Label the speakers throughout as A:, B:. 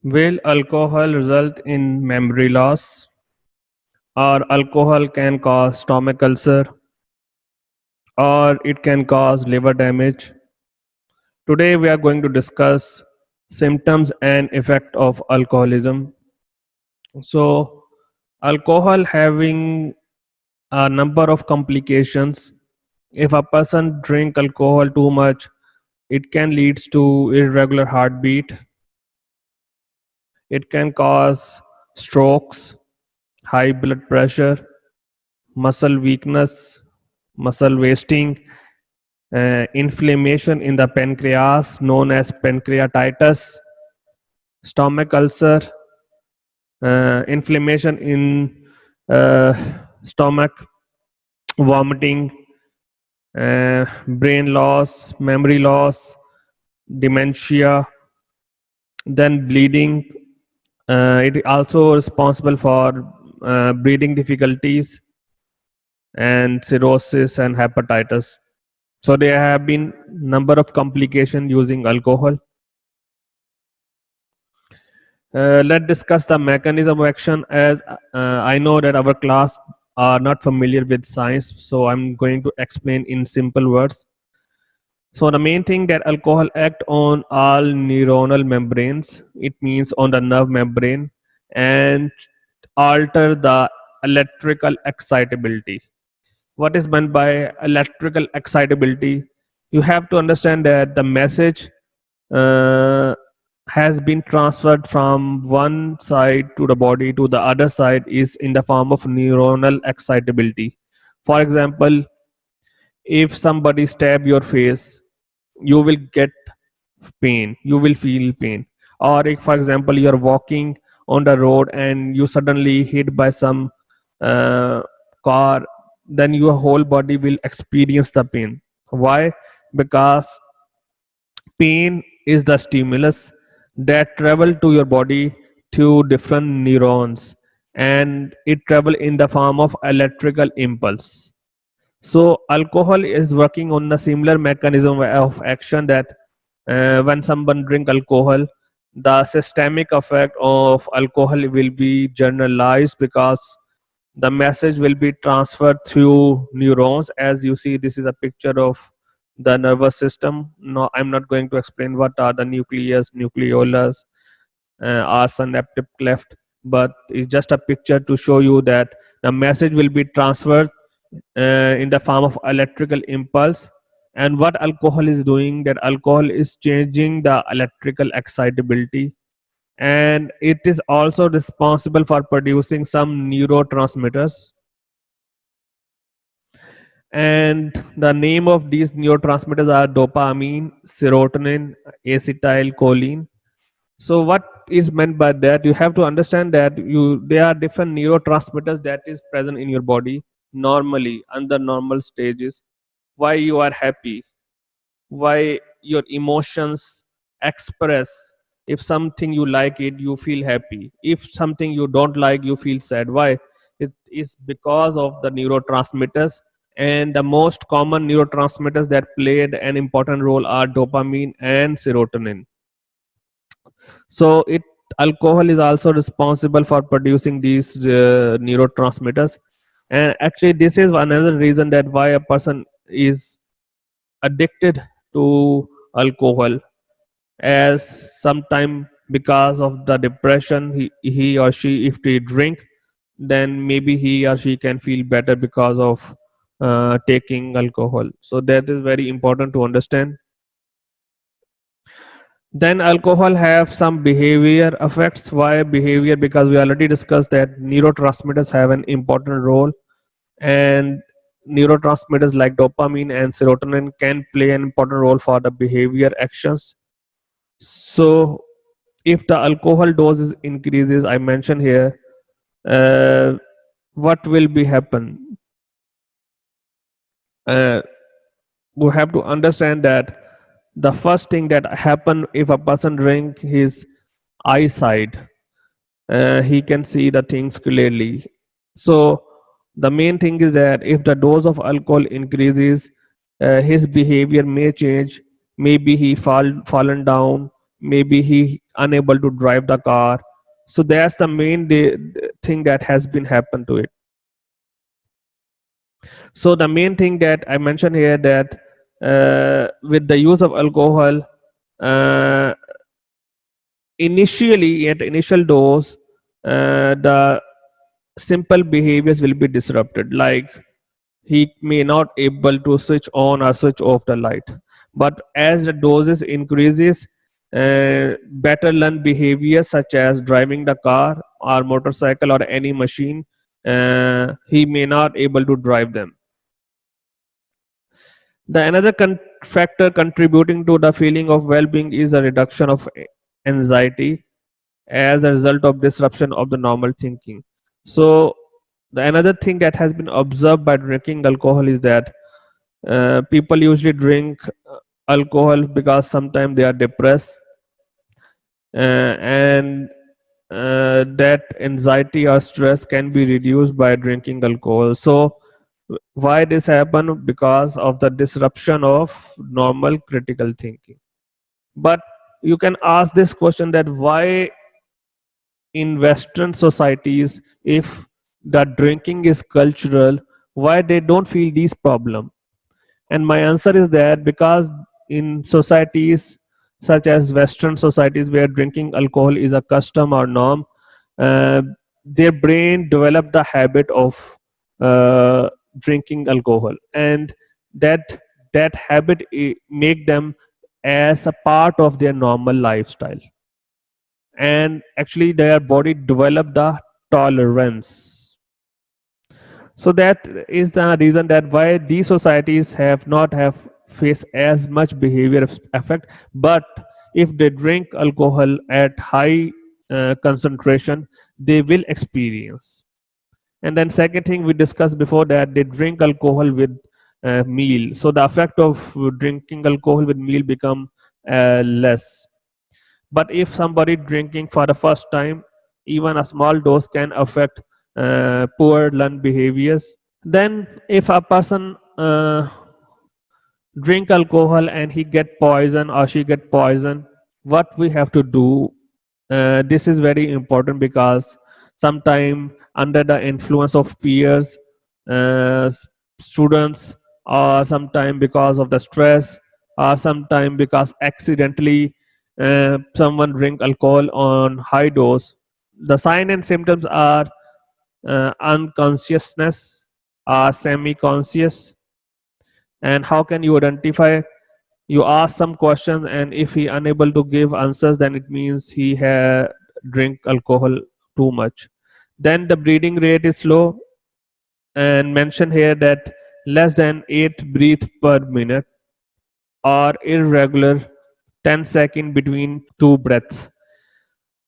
A: Will alcohol result in memory loss, or alcohol can cause stomach ulcer, or it can cause liver damage? Today we are going to discuss symptoms and effect of alcoholism. So, alcohol having a number of complications. If a person drink alcohol too much, it can lead to irregular heartbeat. It can cause strokes, high blood pressure, muscle weakness, muscle wasting, inflammation in the pancreas known as pancreatitis, stomach ulcer, inflammation in uh, stomach, vomiting, brain loss, memory loss, dementia, then bleeding. It also responsible for breathing difficulties and cirrhosis and hepatitis. So there have been number of complications using alcohol. Let's discuss the mechanism of action. As I know that our class are not familiar with science, so I'm going to explain in simple words. So the main thing that alcohol act on all neuronal membranes. It means on the nerve membrane and alter the electrical excitability. What is meant by electrical excitability? You have to understand that the message uh, has been transferred from one side to the body to the other side is in the form of neuronal excitability. For example, if somebody stab your face, you will get pain, you will feel pain. Or if for example you are walking on the road and you suddenly hit by some uh, car, then your whole body will experience the pain. Why? Because pain is the stimulus that travel to your body through different neurons, and it travel in the form of electrical impulse. So alcohol is working on a similar mechanism of action that when someone drink alcohol, the systemic effect of alcohol will be generalized because the message will be transferred through neurons. As you see, this is a picture of the nervous system. No, I'm not going to explain what are the nucleus, nucleolus, or synaptic cleft, but it's just a picture to show you that the message will be transferred in the form of electrical impulse. And what alcohol is doing, that alcohol is changing the electrical excitability, and it is also responsible for producing some neurotransmitters. And the name of these neurotransmitters are dopamine, serotonin, acetylcholine. So what is meant by that? You have to understand that there are different neurotransmitters that is present in your body normally under normal stages. Why you are happy, why your emotions express. If something you like it, you feel happy. If something you don't like, you feel sad. Why? It is because of the neurotransmitters, and the most common neurotransmitters that played an important role are dopamine and serotonin. So it alcohol is also responsible for producing these neurotransmitters. And actually this is another reason that why a person is addicted to alcohol, as sometime because of the depression, he or she, if they drink, then maybe he or she can feel better because of taking alcohol. So that is very important to understand. Then alcohol have some behavior effects. Why behavior? Because we already discussed that neurotransmitters have an important role, and neurotransmitters like dopamine and serotonin can play an important role for the behavior actions. So if the alcohol doses increases, I mentioned here, uh, what will be happen? Uh, we have to understand that the first thing that happen if a person drink his eyesight, he can see the things clearly. So the main thing is that if the dose of alcohol increases, his behavior may change. Maybe he fallen down, maybe he unable to drive the car. So that's the main thing that has been happened to it. So the main thing that I mentioned here, that with the use of alcohol, uh, initially at initial dose, the simple behaviors will be disrupted, like he may not able to switch on or switch off the light. But as the doses increases, better learned behaviors such as driving the car or motorcycle or any machine, he may not able to drive them. The another factor contributing to the feeling of well-being is a reduction of anxiety as a result of disruption of the normal thinking. So the another thing that has been observed by drinking alcohol is that people usually drink alcohol because sometimes they are depressed, and that anxiety or stress can be reduced by drinking alcohol. So why this happen? Because of the disruption of normal critical thinking. But you can ask this question, that why in western societies, if the drinking is cultural, why they don't feel these problem? And my answer is that because in societies such as western societies where drinking alcohol is a custom or norm, uh, their brain develop the habit of drinking alcohol, and that that habit make them as a part of their normal lifestyle, and actually their body develop the tolerance. So that is the reason that why these societies have not have faced as much behavior effect. But if they drink alcohol at high concentration, they will experience. And then second thing we discussed before, that they drink alcohol with meal, so the effect of drinking alcohol with meal become less. But if somebody drinking for the first time, even a small dose can affect poor learned behaviors. Then if a person drink alcohol and he get poison or she get poison, what we have to do? This is very important because sometime under the influence of peers, students, or sometime because of the stress, or sometime because accidentally someone drink alcohol on high dose, the sign and symptoms are unconsciousness or semi-conscious. And how can you identify? You ask some questions, and if he unable to give answers, then it means he had drink alcohol too much. Then the breathing rate is slow, and mention here that less than 8 breath per minute, or irregular 10 seconds between two breaths.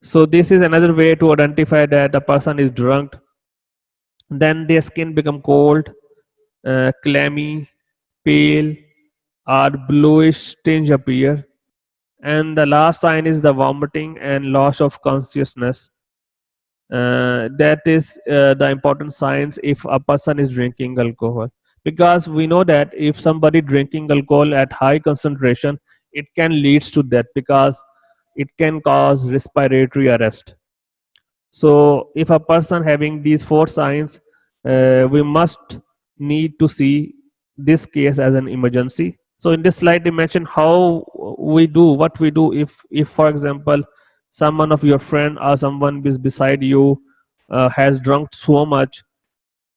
A: So this is another way to identify that a person is drunk. Then their skin become cold, clammy, pale, or bluish tinge appear. And the last sign is the vomiting and loss of consciousness. That is the important signs if a person is drinking alcohol, because we know that if somebody drinking alcohol at high concentration, it can leads to death because it can cause respiratory arrest. So if a person having these four signs, we must need to see this case as an emergency. So in this slide they mention how we do, what we do if for example someone of your friend or someone is beside you has drunk so much,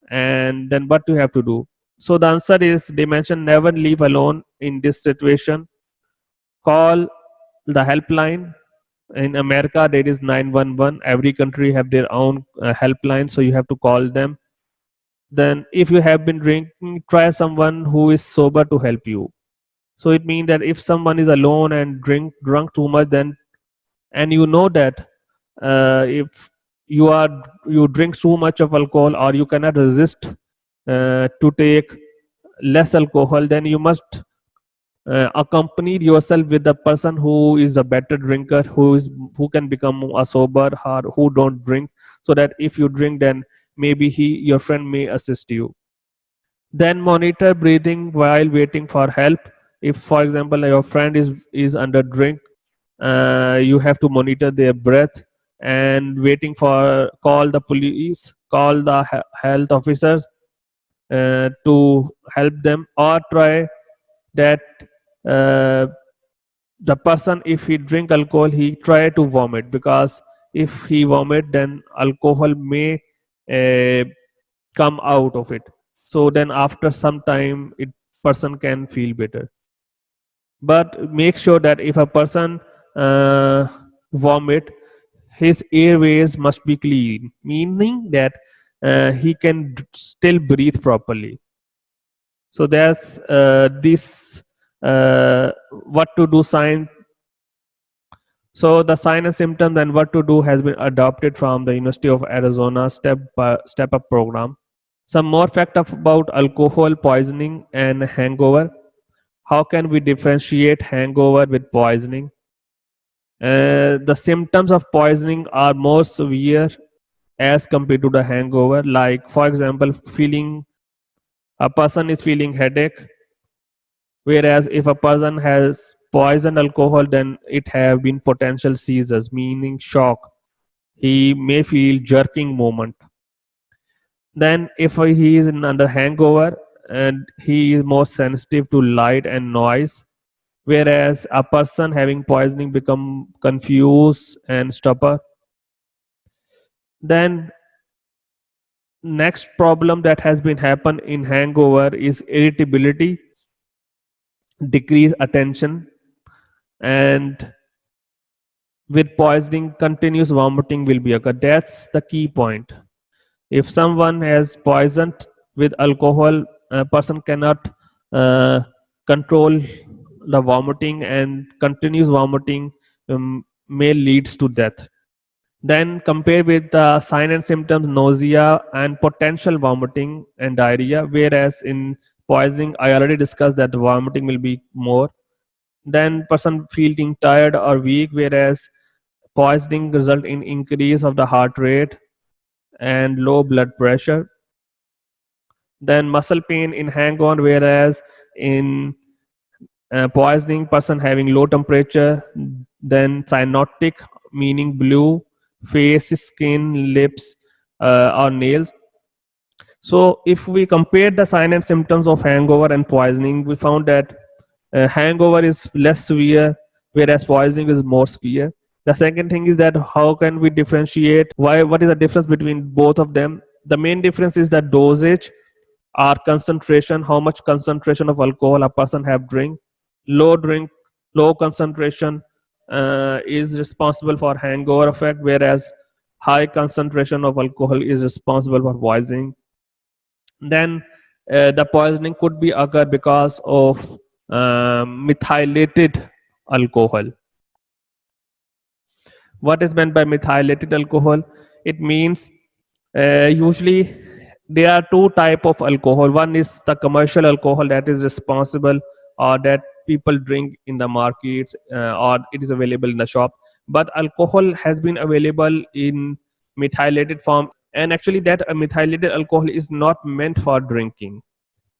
A: and then what do you have to do? So the answer is, they mention never leave alone in this situation. Call the helpline. In America there is 911. Every country have their own helpline, so you have to call them. Then if you have been drinking, try someone who is sober to help you. So it means that if someone is alone and drunk too much, then, and you know that if you drink too much of alcohol, or you cannot resist to take less alcohol, then you must accompany yourself with the person who is a better drinker, who can become a sober, or who don't drink, so that if you drink, then maybe your friend may assist you. Then monitor breathing while waiting for help. If for example your friend is under drink, You have to monitor their breath and waiting for call the police, call the health officers to help them, or try that uh, the person, if he drink alcohol, he try to vomit, because if he vomit then alcohol may uh, come out of it, so then after some time it person can feel better. But make sure that if a person uh, vomit, his airways must be clean, meaning that he can still breathe properly. So that's this what to do sign. So the sign and symptoms and what to do has been adopted from the University of Arizona step up program. Some more fact about alcohol poisoning and hangover. How can we differentiate hangover with poisoning? The symptoms of poisoning are more severe as compared to the hangover. Like for example, feeling a person is feeling headache, whereas if a person has poisoned alcohol, then it have been potential seizures, meaning shock. He may feel jerking movement. Then if he is in under hangover, and he is more sensitive to light and noise, whereas a person having poisoning become confused and stupor. Then next problem that has been happen in hangover is irritability, decreased attention, and with poisoning continuous vomiting will be occur. That's the key point. If someone has poisoned with alcohol, a person cannot uh, control the vomiting, and continuous vomiting may leads to death. Then compare with the sign and symptoms, nausea and potential vomiting and diarrhea, whereas in poisoning I already discussed that the vomiting will be more. Then person feeling tired or weak, whereas poisoning result in increase of the heart rate and low blood pressure. Then muscle pain in hangover, whereas in poisoning person having low temperature. Then cyanotic, meaning blue face, skin, lips, or nails. So if we compare the sign and symptoms of hangover and poisoning, we found that hangover is less severe, whereas poisoning is more severe. The second thing is that how can we differentiate why, what is the difference between both of them? The main difference is the dosage or concentration, how much concentration of alcohol a person have drink. Drink low concentration is responsible for hangover effect, whereas high concentration of alcohol is responsible for poisoning. Then the poisoning could be occur because of methylated alcohol. What is meant by methylated alcohol? It means usually there are two type of alcohol. One is the commercial alcohol that is responsible or that people drink in the markets, or it is available in the shop. But alcohol has been available in methylated form, and actually that methylated alcohol is not meant for drinking.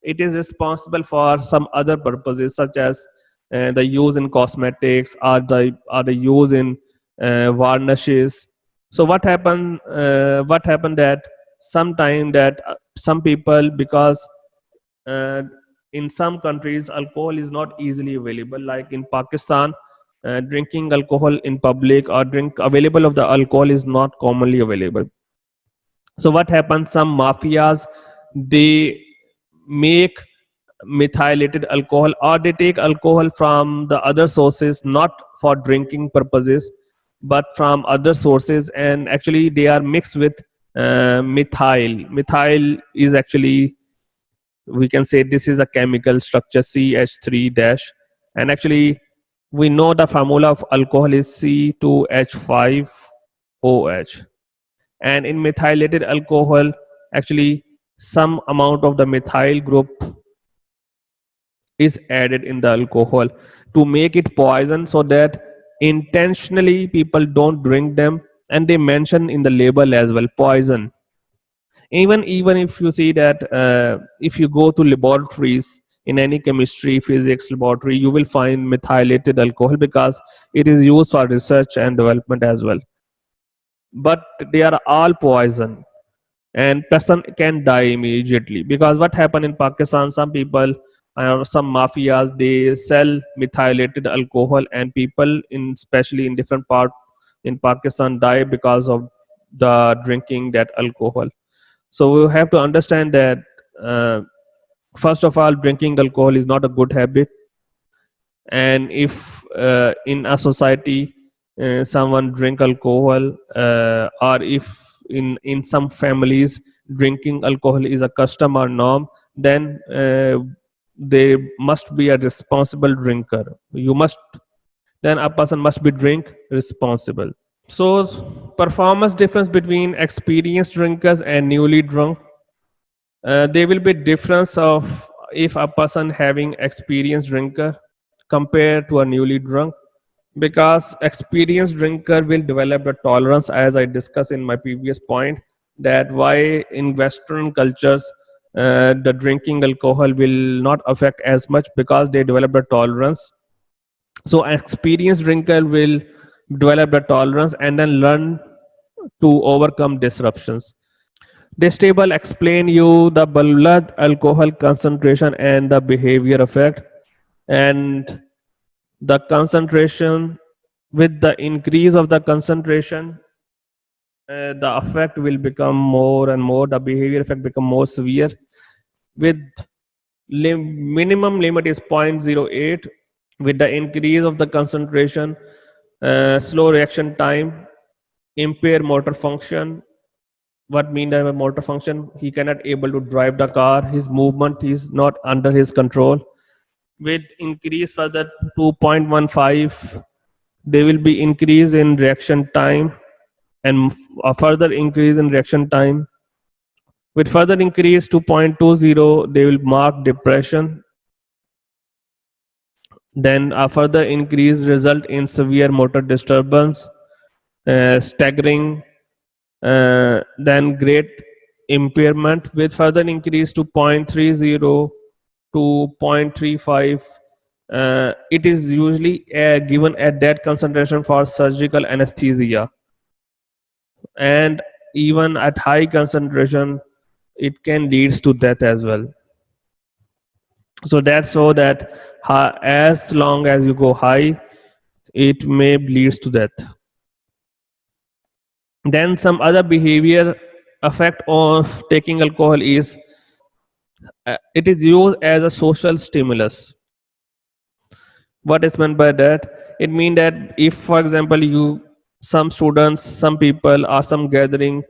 A: It is responsible for some other purposes, such as the use in cosmetics, or the use in varnishes. So what happened that sometime that some people, because uh, in some countries alcohol is not easily available, like in Pakistan, drinking alcohol in public or drink available of the alcohol is not commonly available. So what happens, some mafias, they make methylated alcohol, or they take alcohol from the other sources, not for drinking purposes but from other sources, and actually they are mixed with methyl is actually, we can say this is a chemical structure CH3 dash, and actually we know the formula of alcohol is C2H5OH. And in methylated alcohol, actually some amount of the methyl group is added in the alcohol to make it poison, so that intentionally people don't drink them, and they mention in the label as well poison. Even if you see that if you go to laboratories in any chemistry, physics laboratory, you will find methylated alcohol because it is used for research and development as well. But they are all poison, and person can die immediately. Because what happened in Pakistan, some people or some mafias, they sell methylated alcohol, and people in especially in different part in Pakistan die because of the drinking that alcohol. So we have to understand that uh, first of all, drinking alcohol is not a good habit. And if in a society someone drink alcohol, or if in some families drinking alcohol is a custom or norm, then they must be a responsible drinker. You must, then a person must be drink responsible. So performance difference between experienced drinkers and newly drunk. There will be difference of if a person having experienced drinker compared to a newly drunk, because experienced drinker will develop the tolerance, as I discussed in my previous point, that why in Western cultures the drinking alcohol will not affect as much because they develop the tolerance. So experienced drinker will develop the tolerance and then learn to overcome disruptions. This table explain you the blood alcohol concentration and the behavior effect. And the concentration, with the increase of the concentration, the effect will become more and more, the behavior effect become more severe. With minimum limit is 0.08. With the increase of the concentration, slow reaction time, impair motor function. What mean by motor function? He cannot able to drive the car, his movement is not under his control. With increase further 2.15, there will be increase in reaction time, and a further increase in reaction time. With further increase to 0.20, they will mark depression. Then a further increase result in severe motor disturbance, staggering, then great impairment. With further increase to 0.30 to 0.35, it is usually given at that concentration for surgical anesthesia. And even at high concentration, it can leads to death as well. So that's so that as long as you go high, it may leads to death. Then some other behavior effect of taking alcohol is it is used as a social stimulus. What is meant by that? It means that if, for example, you, some students, some people, or some gathering,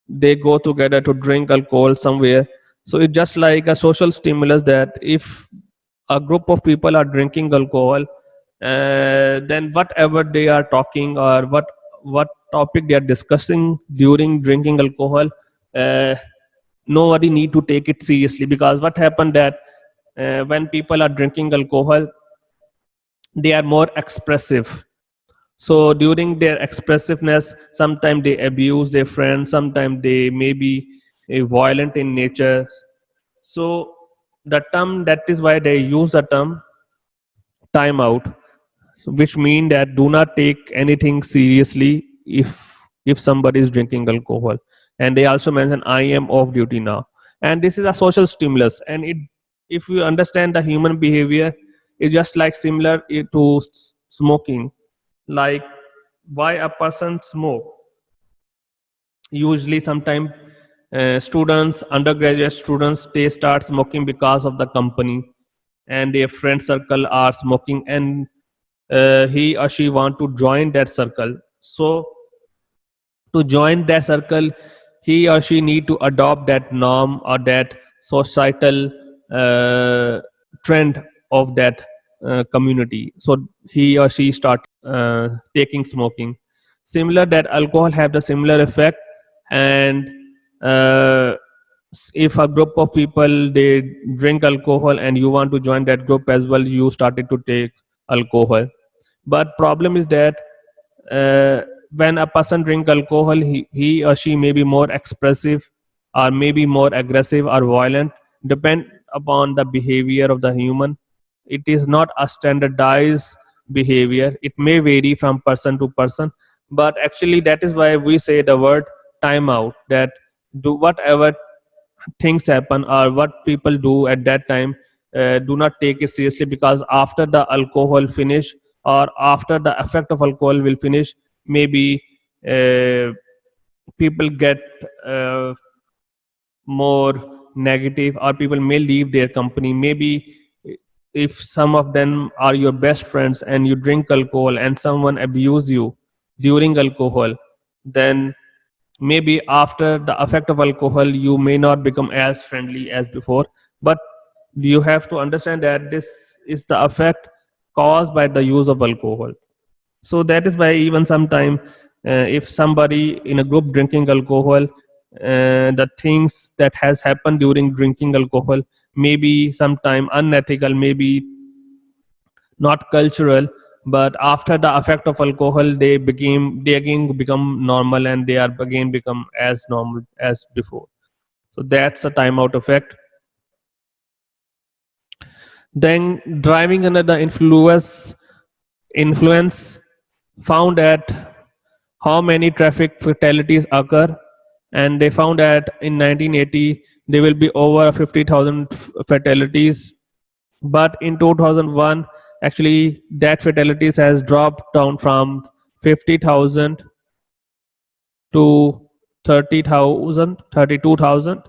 A: they go together to drink alcohol somewhere. So it's just like a social stimulus, that if a group of people are drinking alcohol, then whatever they are talking, or what topic they are discussing during drinking alcohol, uh, nobody need to take it seriously. Because what happened that when people are drinking alcohol, they are more expressive. So during their expressiveness, sometimes they abuse their friends, sometimes they may be violent in nature. So the term, that is why they use the term time out, which mean that do not take anything seriously if somebody is drinking alcohol. And they also mention I am off duty now. And this is a social stimulus, and it, if you understand the human behavior, is just like similar to smoking. Like why a person smoke? Usually sometime students, undergraduate students, they start smoking because of the company, and their friend circle are smoking, and he or she want to join that circle. So to join that circle, he or she need to adopt that norm or that societal uh, trend of that community. So he or she start taking smoking. Similar that alcohol have the similar effect. And uh, if a group of people they drink alcohol and you want to join that group as well, you started to take alcohol. But problem is that uh, when a person drink alcohol, he or she may be more expressive, or maybe more aggressive or violent, depend upon the behavior of the human. It is not a standardized behavior. It may vary from person to person, but actually that is why we say the word timeout, that do whatever things happen or what people do at that time, do not take it seriously, because after the alcohol finish or after the effect of alcohol will finish, maybe uh, people get uh, more negative, or people may leave their company. Maybe if some of them are your best friends and you drink alcohol and someone abuse you during alcohol, then maybe after the effect of alcohol you may not become as friendly as before. But you have to understand that this is the effect caused by the use of alcohol. So that is why even sometime, if somebody in a group drinking alcohol, the things that has happened during drinking alcohol may be sometime unethical, maybe not cultural, but after the effect of alcohol they again become normal, and they are again become as normal as before. So that's a timeout effect. Then driving under the influence found at how many traffic fatalities occur, and they found that in 1980 there will be over 50,000 fatalities, but in 2001 actually that fatalities has dropped down from 50,000 to 30,000, 32,000.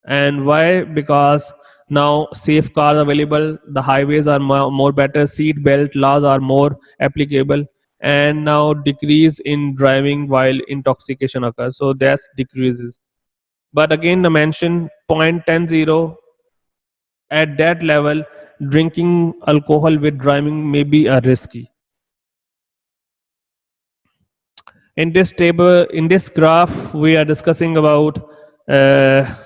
A: And why? Because now safe cars available, the highways are more better, seat belt laws are more applicable, and now decrease in driving while intoxication occurs, so that's decreases. But again the mention point 10 at that level, drinking alcohol with driving may be a risky. In this table, in this graph, we are discussing about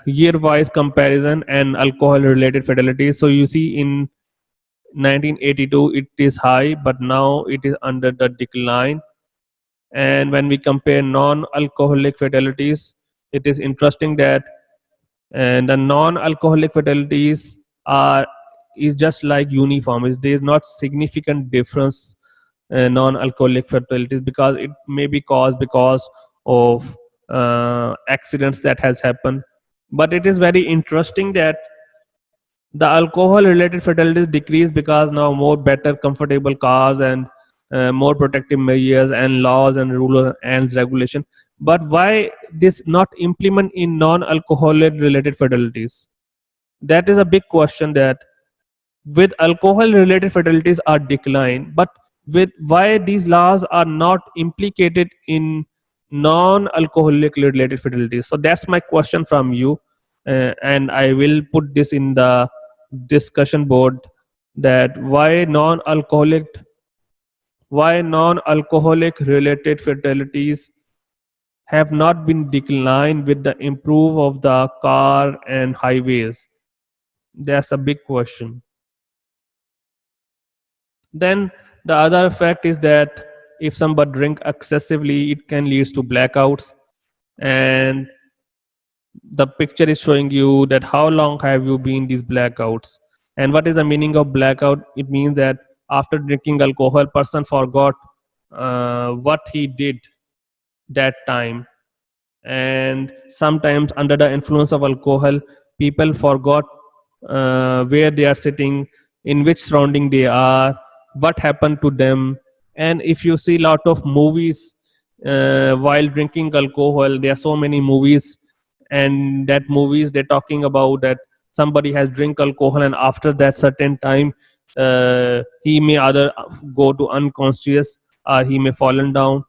A: year-wise comparison and alcohol-related fatalities. So you see, in 1982 it is high, but now it is under the decline. And when we compare non-alcoholic fatalities, it is interesting that the non-alcoholic fatalities are is just like uniform. There is not significant difference non-alcoholic fatalities, because it may be caused because of accidents that has happened. But it is very interesting that the alcohol related fatalities decrease because now more better comfortable cars and more protective measures and laws and rules and regulation. But why this not implement in non-alcoholic related fatalities? That is a big question. That with alcohol related fatalities are decline, but with why these laws are not implicated in non alcoholic related fatalities? So that's my question from you, and I will put this in the discussion board, that why non alcoholic related fatalities have not been declined with the improve of the car and highways. That's a big question. Then the other effect is that if somebody drink excessively, it can lead to blackouts. And the picture is showing you that how long have you been these blackouts. And what is the meaning of blackout? It means that after drinking alcohol, person forgot what he did that time. And sometimes under the influence of alcohol, people forgot where they are sitting, in which surrounding they are, what happened to them. And if you see lot of movies while drinking alcohol, there are so many movies, and that movies they're talking about that somebody has drink alcohol, and after that certain time he may either go to unconscious, or he may fallen down.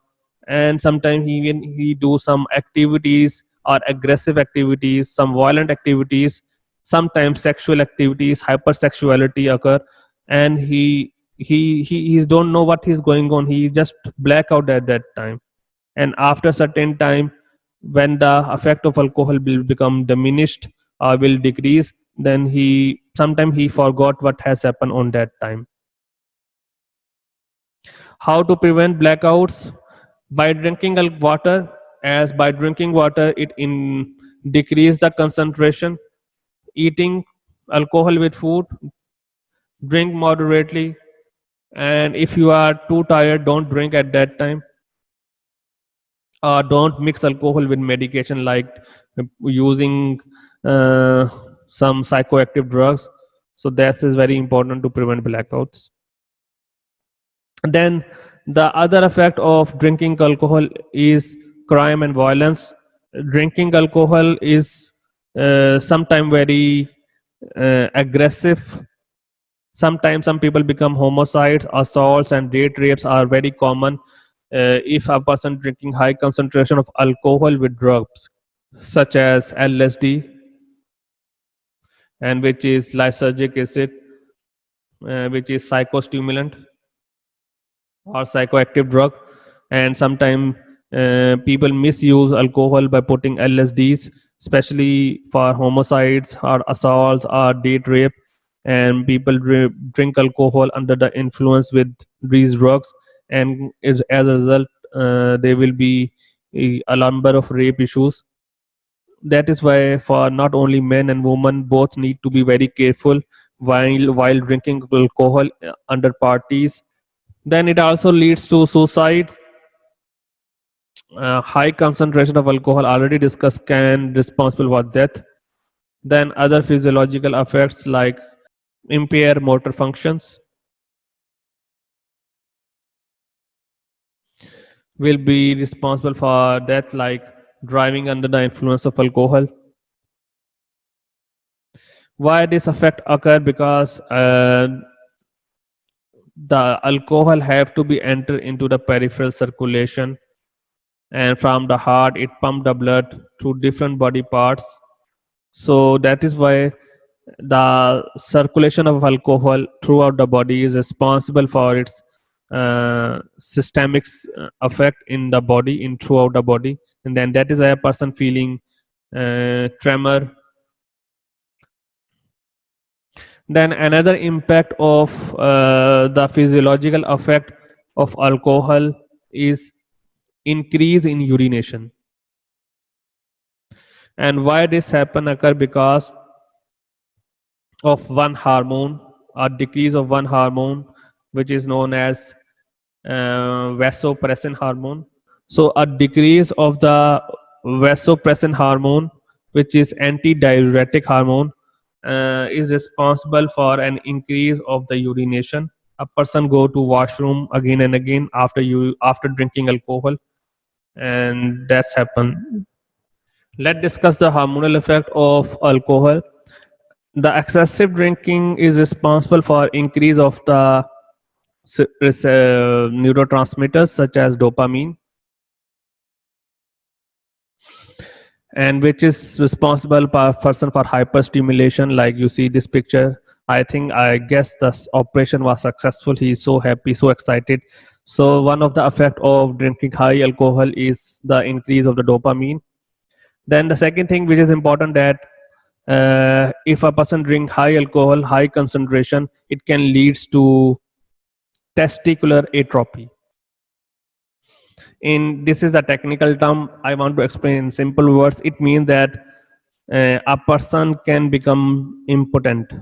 A: And sometimes he do some activities or aggressive activities, some violent activities, sometimes sexual activities, hypersexuality occur, and he don't know what is going on, he just black out at that time. And after certain time, when the effect of alcohol will become diminished or will decrease, then he sometimes he forgot what has happened on that time. How to prevent blackouts? By drinking water, as by drinking water it in decrease the concentration. Eating alcohol with food, drink moderately, and if you are too tired, don't drink at that time. Don't mix alcohol with medication, like using uh, some psychoactive drugs. So that is very important to prevent blackouts. Then the other effect of drinking alcohol is crime and violence. Drinking alcohol is sometimes very aggressive. Sometimes some people become homicides, assaults, and date rapes are very common if a person drinking high concentration of alcohol with drugs, such as LSD, and which is lysergic acid, which is psychostimulant or psychoactive drug. And sometimes people misuse alcohol by putting LSDs, especially for homicides or assaults or date rape. And people drink alcohol under the influence with these drugs, and as a result, there will be a number of rape issues. That is why, for not only men and women, both need to be very careful while drinking alcohol under parties. Then it also leads to suicide. High concentration of alcohol, already discussed, can responsible for death. Then other physiological effects like impair motor functions will be responsible for death, like driving under the influence of alcohol. Why this effect occur? Because the alcohol have to be enter into the peripheral circulation, and from the heart it pump the blood to different body parts. So that is why the circulation of alcohol throughout the body is responsible for its systemic effect in the body, in throughout the body. And then that is why a person feeling tremor. Then another impact of the physiological effect of alcohol is increase in urination. And why this happen occur? Because of one hormone, a decrease of one hormone, which is known as vasopressin hormone. So a decrease of the vasopressin hormone, which is antidiuretic hormone, is responsible for an increase of the urination. A person go to washroom again and again after drinking alcohol, and that's happened. Let's discuss the hormonal effect of alcohol. The excessive drinking is responsible for increase of the neurotransmitters such as dopamine, and which is responsible per person for hyperstimulation. Like you see this picture, I guess the operation was successful. He is so happy, so excited. So one of the effect of drinking high alcohol is the increase of the dopamine. Then the second thing which is important, that if a person drink high alcohol, high concentration, it can leads to testicular atrophy. In this is a technical term, I want to explain in simple words. It means that a person can become impotent.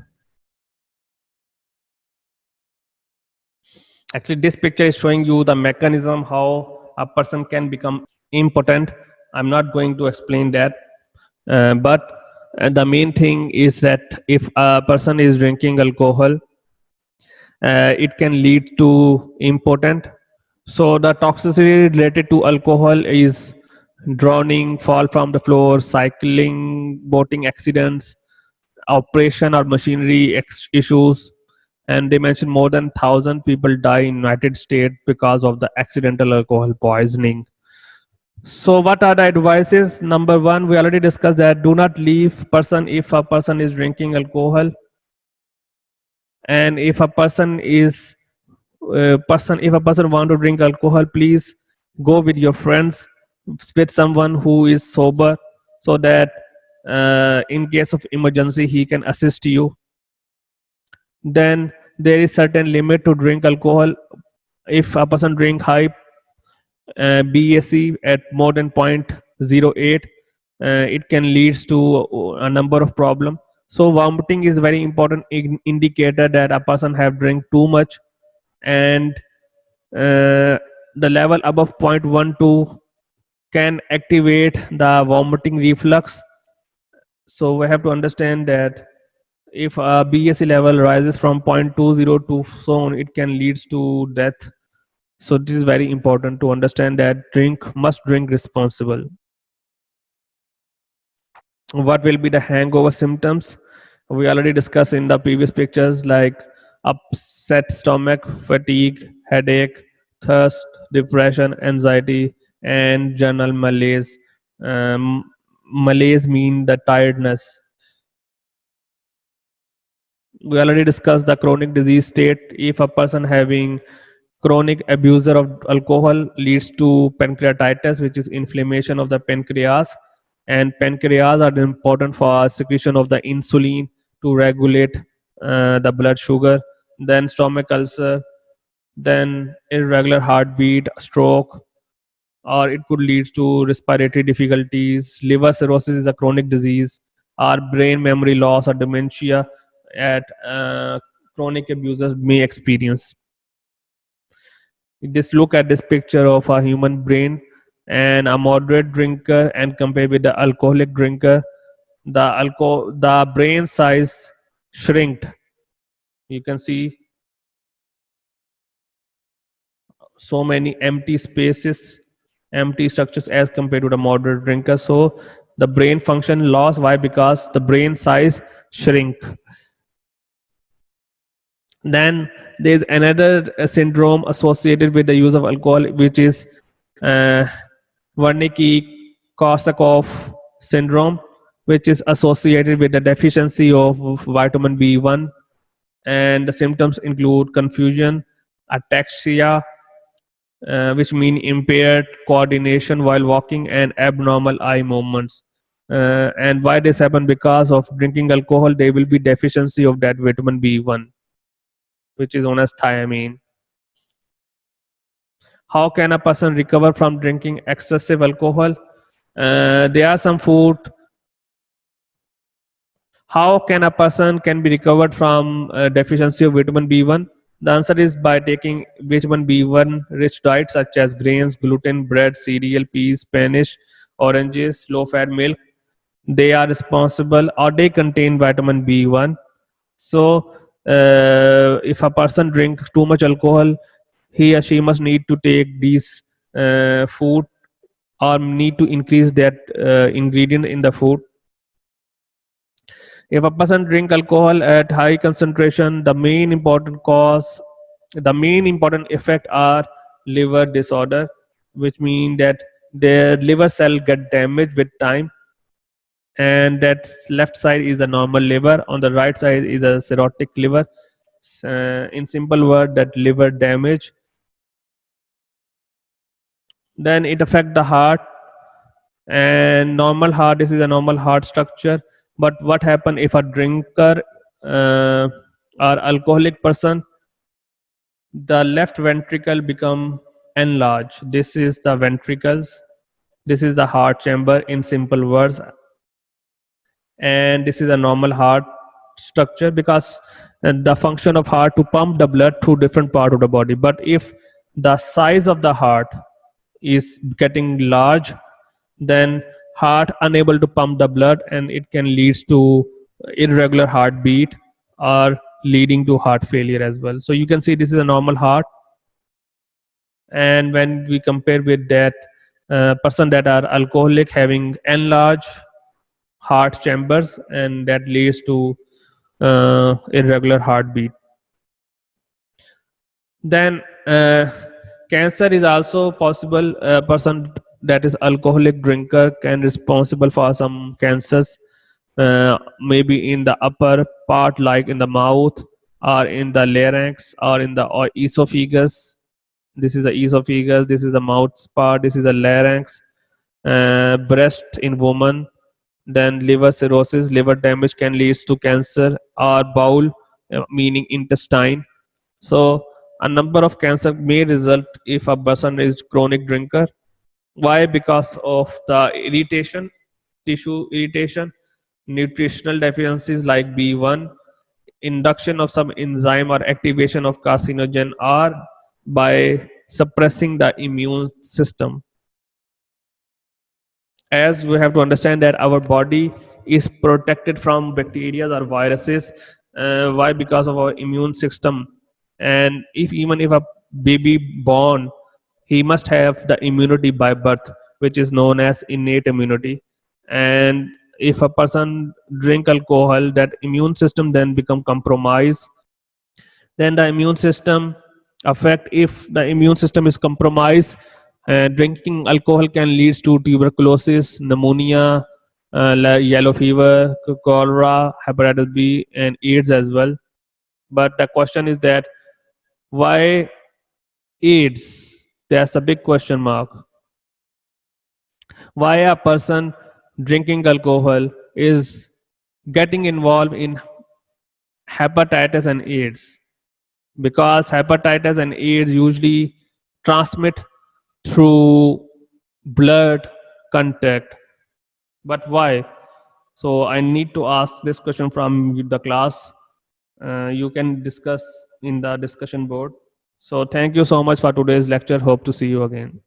A: Actually, this picture is showing you the mechanism how a person can become impotent. I'm not going to explain that, but the main thing is that if a person is drinking alcohol, it can lead to impotent. So the toxicity related to alcohol is drowning, fall from the floor, cycling, boating accidents, operation or machinery issues. And they mentioned more than 1,000 people die in United States because of the accidental alcohol poisoning. So what are the advices? Number one, we already discussed that do not leave person if a person is drinking alcohol. And if a person is if a person want to drink alcohol, please go with your friends, with someone who is sober, so that in case of emergency he can assist you. Then there is certain limit to drink alcohol. If a person drink high BAC at more than 0.08, it can leads to a number of problem. So vomiting is very important indicator that a person have drink too much, and the level above 0.12 can activate the vomiting reflux. So we have to understand that if a BSE level rises from 0.20 to so on, it can leads to death. So this is very important to understand that drink responsible. What will be the hangover symptoms? We already discussed in the previous pictures, like upset stomach, fatigue, headache, thirst, depression, anxiety, and general malaise. um, Malaise mean the tiredness. We already discussed the chronic disease state. If a person having chronic abuser of alcohol leads to pancreatitis, which is inflammation of the pancreas, and pancreas are important for secretion of the insulin to regulate the blood sugar. Then stomach ulcer, then irregular heartbeat, stroke, or it could lead to respiratory difficulties. Liver cirrhosis is a chronic disease, or brain memory loss or dementia at chronic abusers may experience. Just look at this picture of a human brain and a moderate drinker and compare with the alcoholic drinker. The brain size shrinked. You can see so many empty spaces, empty structures as compared to the moderate drinker. So the brain function loss. Why? Because the brain size shrink. Then there's another syndrome associated with the use of alcohol, which is uh, Wernicke-Korsakoff syndrome, which is associated with the deficiency of vitamin B1, and the symptoms include confusion, ataxia, which mean impaired coordination while walking, and abnormal eye movements. And why this happen? Because of drinking alcohol, there will be deficiency of that vitamin B1, which is known as thiamine. How can a person recover from drinking excessive alcohol? There are some food. How can a person can be recovered from deficiency of vitamin B1? The answer is by taking vitamin B1 rich diets such as grains, gluten, bread, cereal, peas, spinach, oranges, low fat milk. They are responsible, or they contain vitamin B1. So if a person drink too much alcohol, he or she must need to take these food, or need to increase that ingredient in the food. If a person drink alcohol at high concentration, the main important effect are liver disorder, which mean that their liver cell get damaged with time, and that left side is the normal liver, on the right side is a cirrhotic liver. In simple word, that liver damage. Then it affect the heart, and normal heart, this is a normal heart structure. But what happen if a drinker or alcoholic person, the left ventricle become enlarged. This is the ventricles, this is the heart chamber in simple words, and this is a normal heart structure, because the function of heart to pump the blood through different part of the body. But if the size of the heart is getting large, then heart unable to pump the blood, and it can leads to irregular heartbeat, or leading to heart failure as well. So you can see this is a normal heart, and when we compare with that person that are alcoholic having enlarged heart chambers, and that leads to irregular heartbeat. Then cancer is also possible. A person that is alcoholic drinker can responsible for some cancers, maybe in the upper part, like in the mouth, or in the larynx, or in the esophagus. This is the esophagus, this is the mouth part, this is the larynx. Breast in woman. Then liver cirrhosis, liver damage can lead to cancer, or bowel, meaning intestine. So a number of cancer may result if a person is chronic drinker. Why? Because of the irritation, tissue irritation. nutritional deficiencies like B1, induction of some enzyme or activation of carcinogen, or by suppressing the immune system. As we have to understand that our body is protected from bacteria or viruses. Why? Because of our immune system. And if even if a baby born, he must have the immunity by birth, which is known as innate immunity. And if a person drink alcohol, that immune system then become compromised. Then the immune system affect. If the immune system is compromised, drinking alcohol can lead to tuberculosis, pneumonia, yellow fever, cholera, hepatitis B, and AIDS as well. But the question is that why AIDS? That's a big question mark. Why a person drinking alcohol is getting involved in hepatitis and AIDS? Because hepatitis and AIDS usually transmit through blood contact. But why? So I need to ask this question from the class. You can discuss in the discussion board. So thank you so much for today's lecture. Hope to see you again.